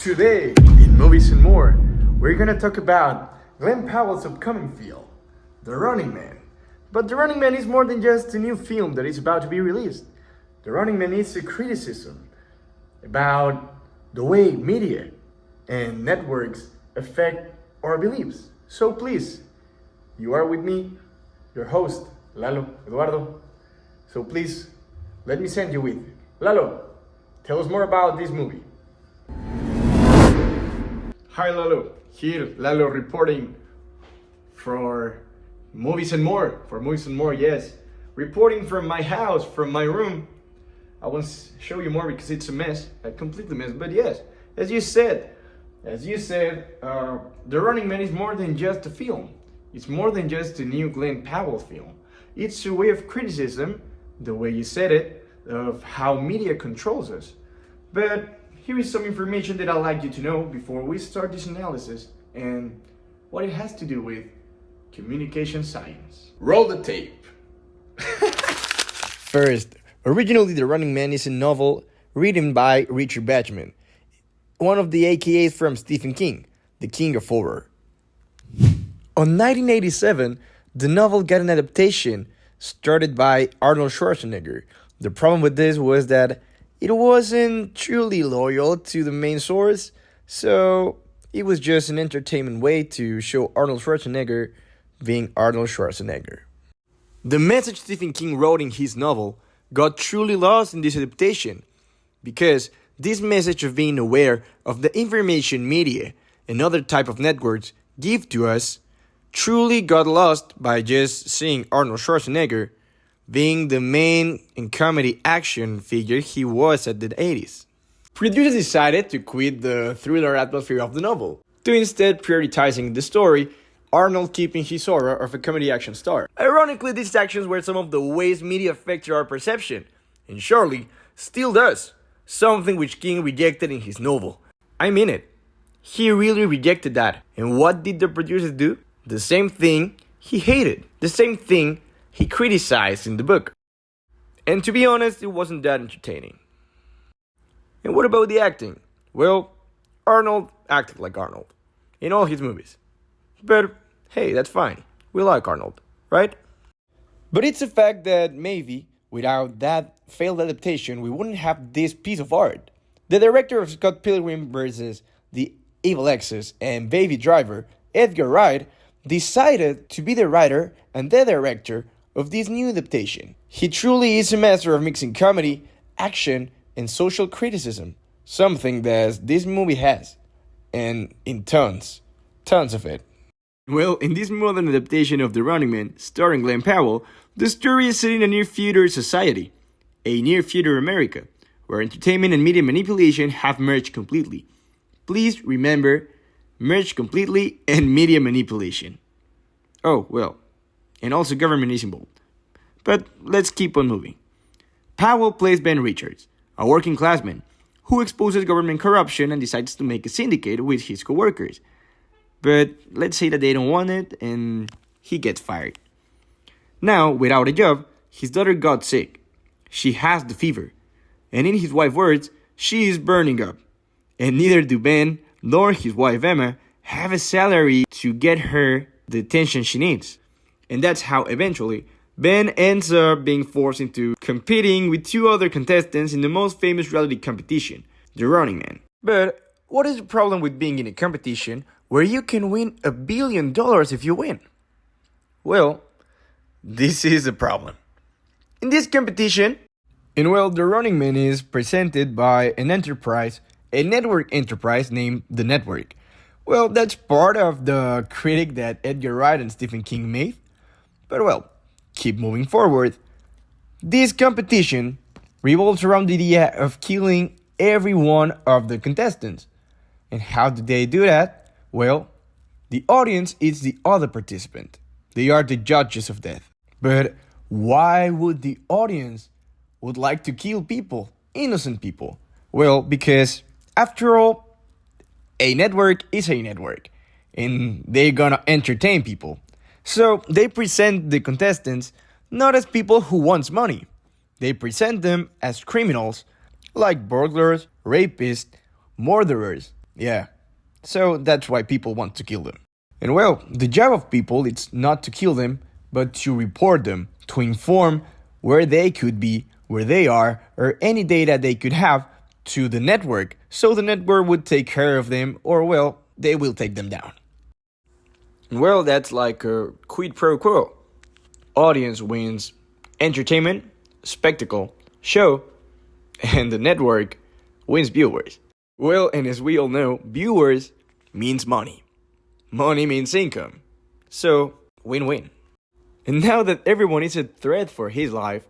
Today, in Movies and More, we're gonna talk about Glenn Powell's upcoming film, The Running Man. But The Running Man is more than just a new film that is about to be released. The Running Man is a criticism about the way media and networks affect our beliefs. So please, you are with me, your host, Lalo Eduardo. So please, let me send you with. Lalo, tell us more about this movie. Hi Lalo, here Lalo reporting for Movies and More, yes. Reporting from my house, from my room. I won't show you more because it's a mess, a complete mess, but yes, as you said, The Running Man is more than just a film. It's more than just a new Glenn Powell film. It's a way of criticism, the way you said it, of how media controls us. But here is some information that I'd like you to know before we start this analysis and what it has to do with communication science. Roll the tape. First, originally The Running Man is a novel written by Richard Bachman, one of the AKAs from Stephen King, the king of horror. On 1987, the novel got an adaptation started by Arnold Schwarzenegger. The problem with this was that it wasn't truly loyal to the main source, so it was just an entertainment way to show Arnold Schwarzenegger being Arnold Schwarzenegger. The message Stephen King wrote in his novel got truly lost in this adaptation, because this message of being aware of the information media and other type of networks give to us truly got lost by just seeing Arnold Schwarzenegger being the main and comedy action figure he was at the 80s. Producers decided to quit the thriller atmosphere of the novel, to instead prioritizing the story, Arnold keeping his aura of a comedy action star. Ironically, these actions were some of the ways media affected our perception, and surely still does, something which King rejected in his novel. I mean it. He really rejected that. And what did the producers do? The same thing he hated. The same thing he criticized in the book. And to be honest, it wasn't that entertaining. And what about the acting? Well, Arnold acted like Arnold in all his movies. But hey, that's fine. We like Arnold, right? But it's a fact that maybe without that failed adaptation, we wouldn't have this piece of art. The director of Scott Pilgrim vs. The Evil Exes and Baby Driver, Edgar Wright, decided to be the writer and the director of this new adaptation. He truly is a master of mixing comedy, action, and social criticism, something that this movie has, and in tons of it. Well, in this modern adaptation of The Running Man, starring Glenn Powell, the story is set in a near-future society, a near-future America, where entertainment and media manipulation have merged completely. Please remember, merged completely and media manipulation. Oh, well, and also government is involved. But let's keep on moving. Powell plays Ben Richards, a working classman who exposes government corruption and decides to make a syndicate with his coworkers. But let's say that they don't want it and he gets fired. Now, without a job, his daughter got sick. She has the fever. And in his wife's words, she is burning up. And neither do Ben nor his wife Emma have a salary to get her the attention she needs. And that's how eventually Ben ends up being forced into competing with two other contestants in the most famous reality competition, The Running Man. But what is the problem with being in a competition where you can win $1 billion if you win? Well, this is a problem. In this competition, The Running Man is presented by a network enterprise named The Network. Well, that's part of the critique that Edgar Wright and Stephen King made. But keep moving forward. This competition revolves around the idea of killing every one of the contestants. And how do they do that? Well, the audience is the other participant. They are the judges of death. But why would the audience would like to kill people, innocent people? Well, because after all, a network is a network, and they're gonna entertain people. So they present the contestants not as people who want money. They present them as criminals, like burglars, rapists, murderers. Yeah. So that's why people want to kill them. And well, the job of people is not to kill them, but to report them, to inform where they could be, where they are, or any data they could have to the network, so the network would take care of them, or well, they will take them down. And well, that's like a quid pro quo. Audience wins entertainment, spectacle, show, and the network wins viewers. Well, and as we all know, viewers means money. Money means income. So, win-win. And now that everyone is a threat for his life,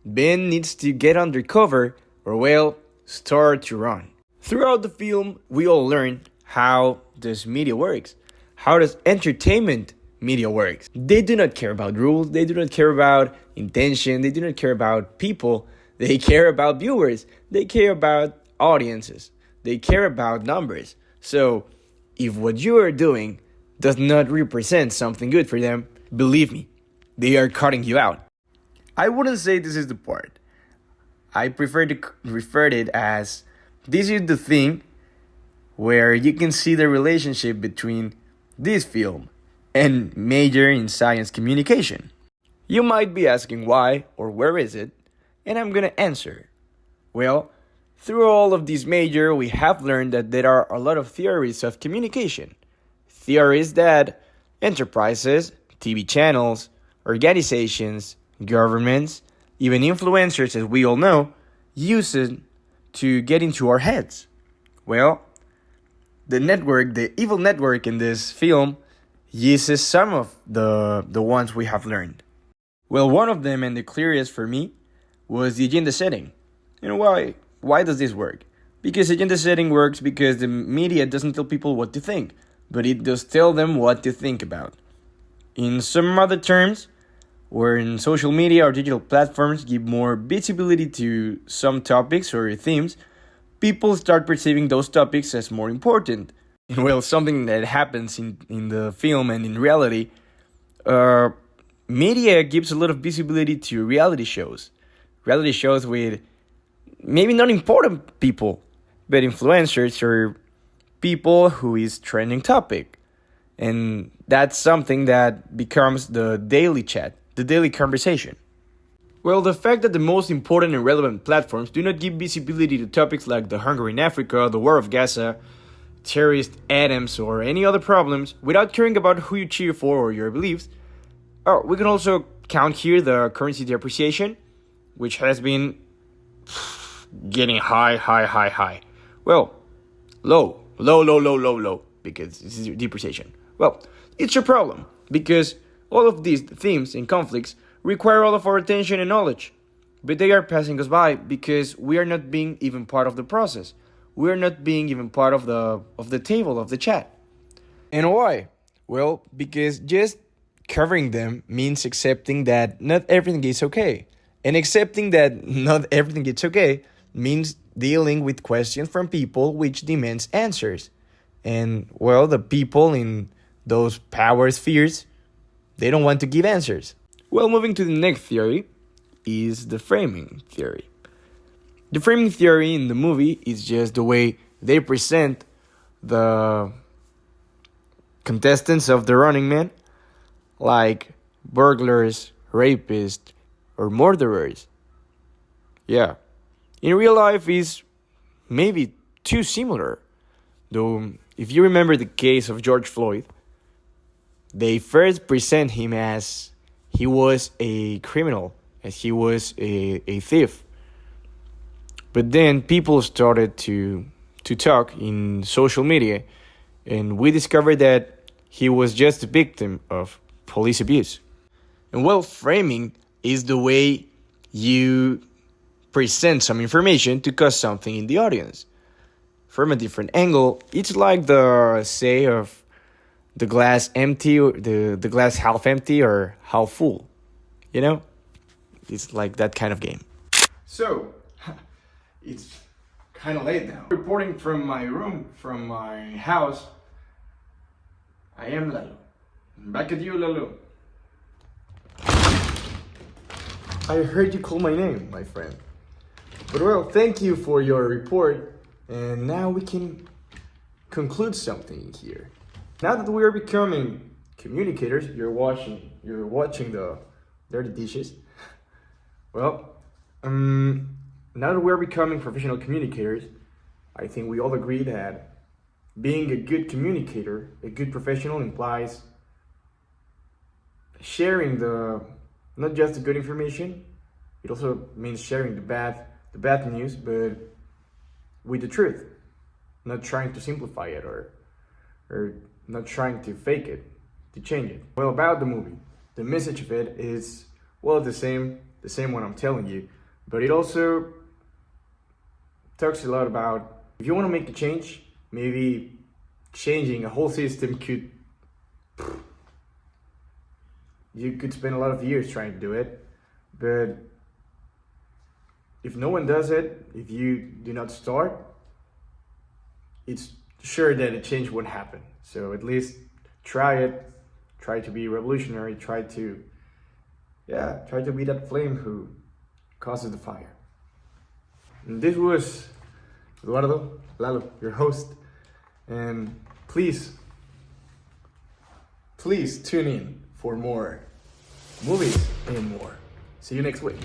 Ben needs to get undercover or, well, start to run. Throughout the film, we all learn how this media works. How does entertainment media works? They do not care about rules. They do not care about intention. They do not care about people. They care about viewers. They care about audiences. They care about numbers. So, if what you are doing does not represent something good for them, believe me, they are cutting you out. I wouldn't say this is the part. I prefer to refer it as this is the thing where you can see the relationship between this film and major in science communication. You might be asking why or where is it, and I'm gonna answer. Well, through all of these major, we have learned that there are a lot of theories of communication. Theories that enterprises, TV channels, organizations, governments, even influencers, as we all know, use it to get into our heads. Well, the network, the evil network in this film, uses some of the ones we have learned. Well, one of them, and the clearest for me, was the agenda setting. And why? Why does this work? Because agenda setting works because the media doesn't tell people what to think, but it does tell them what to think about. In some other terms, wherein social media or digital platforms give more visibility to some topics or themes, people start perceiving those topics as more important. And well, something that happens in the film and in reality, media gives a lot of visibility to reality shows. Reality shows with maybe not important people, but influencers or people who is trending topic. And that's something that becomes the daily chat, the daily conversation. Well, the fact that the most important and relevant platforms do not give visibility to topics like the hunger in Africa, the war of Gaza, terrorist attempts, or any other problems without caring about who you cheer for or your beliefs. Oh, we can also count here the currency depreciation, which has been getting high. Well, low, because this is depreciation. Well, it's your problem, because all of these themes and conflicts require all of our attention and knowledge. But they are passing us by because we are not being even part of the process. We are not being even part of the table, of the chat. And why? Well, because just covering them means accepting that not everything is okay. And accepting that not everything is okay means dealing with questions from people which demands answers. And, well, the people in those power spheres, they don't want to give answers. Well, moving to the next theory is the framing theory. The framing theory in the movie is just the way they present the contestants of the Running Man, like burglars, rapists, or murderers. Yeah. In real life, is maybe too similar. Though, if you remember the case of George Floyd, they first present him as he was a criminal, as he was a thief. But then people started to talk in social media, and we discovered that he was just a victim of police abuse. And well, framing is the way you present some information to cause something in the audience. From a different angle, it's like the say of the glass empty, or the glass half empty or half full. You know? It's like that kind of game. So, it's kind of late now. Reporting from my room, from my house, I am Lalo. Back at you, Lalo. I heard you call my name, my friend. But well, thank you for your report. And now we can conclude something here. Now that we are becoming communicators, you're watching the dirty dishes. Well, now that we're becoming professional communicators, I think we all agree that being a good communicator, a good professional, implies sharing not just the good information. It also means sharing the bad news, but with the truth, not trying to simplify it or not trying to fake it, to change it. Well, about the movie, the message of it is, well, the same one I'm telling you, but it also talks a lot about, if you want to make a change, maybe changing a whole system you could spend a lot of years trying to do it, but if no one does it, if you do not start, it's sure that a change won't happen. So at least try it, try to be revolutionary, try to be that flame who causes the fire. And this was Eduardo Lalo, your host, and please tune in for more movies and more. See you next week.